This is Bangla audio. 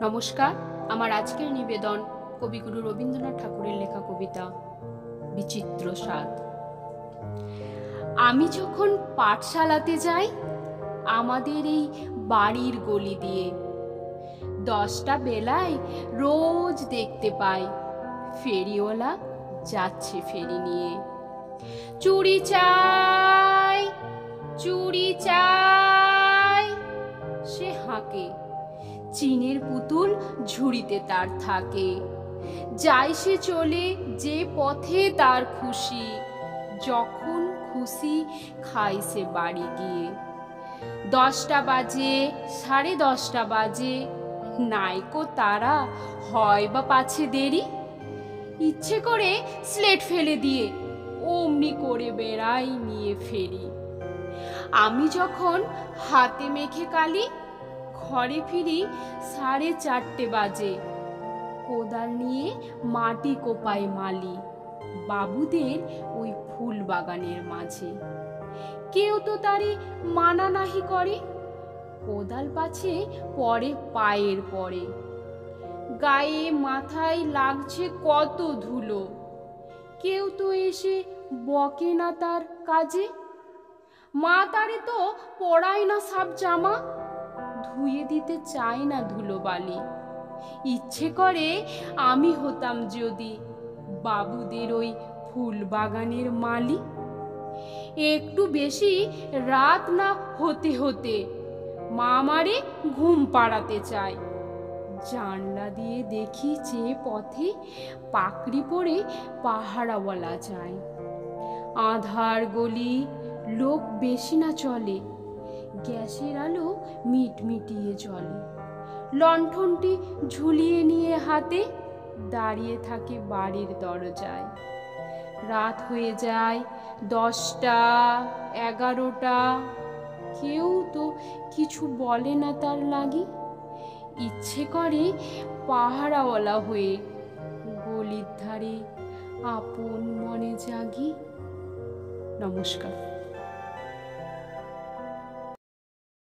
নমস্কার। আমার আজকের নিবেদন কবিগুরু রবীন্দ্রনাথ ঠাকুরের লেখা কবিতা বিচিত্র স্বাদ। আমি যখন পাঠশালাতে যাই আমাদের এই বাড়ির গলি দিয়ে, 10টা বেলায় রোজ দেখতে পাই ফেরিওয়ালা যাচ্ছে ফেরি নিয়ে। চুড়ি চাই, চুড়ি চাই, সে হাঁকে, চিনের পুতুল ঝুড়িতে তার থাকে। যায় সে চলে যে পথে তার খুশি, যখন খুশি খায় সে বাড়ি গিয়ে। 10টা বাজে, 10:30 বাজে, নাইকো তারা হয় বা পাছে দেরি, ইচ্ছে করে স্লেট ফেলে দিয়ে অমনি করে বেড়াই নিয়ে ফেরি। আমি যখন হাতে মেখে কালি ঘরে ফিরি 4:30 বাজে, কোদাল নিয়ে মাটি কোপায় মালি বাবুদের ওই ফুল বাগানের মাঝে। কেউ তো তারে মানা নাহি করে, কোদাল পাছে পরে পায়ের পরে। গায়ে মাথায় লাগছে কত ধুলো, কেউ তো এসে বকে না তার কাজে। মা তারে তো পরায় না সাব জামা, ধুয়ে দিতে চায় না ধুলোবালি। ইচ্ছে করে আমি হতাম যদি বাবুদের ওই ফুল বাগানের মালি। একটু বেশি রাত না হতে হতে মা আমারে ঘুম পাড়াতে চায়। জানলা দিয়ে দেখি যে পথে পাকড়ি পরে পাহারাওয়ালা যায়। আধার গলি, লোক বেশি না চলে, গ্যাসের আলো মিটমিটিয়ে জ্বলে। লণ্ঠনটি ঝুলিয়ে নিয়ে হাতে দাঁড়িয়ে থাকে বাড়ির দরজায়। রাত হয়ে যায় 10টা, 11টা, কেউ তো কিছু বলে না তার লাগি। ইচ্ছে করে পাহারাওয়ালা হয়ে গলির ধারে আপন মনে জাগি। নমস্কার।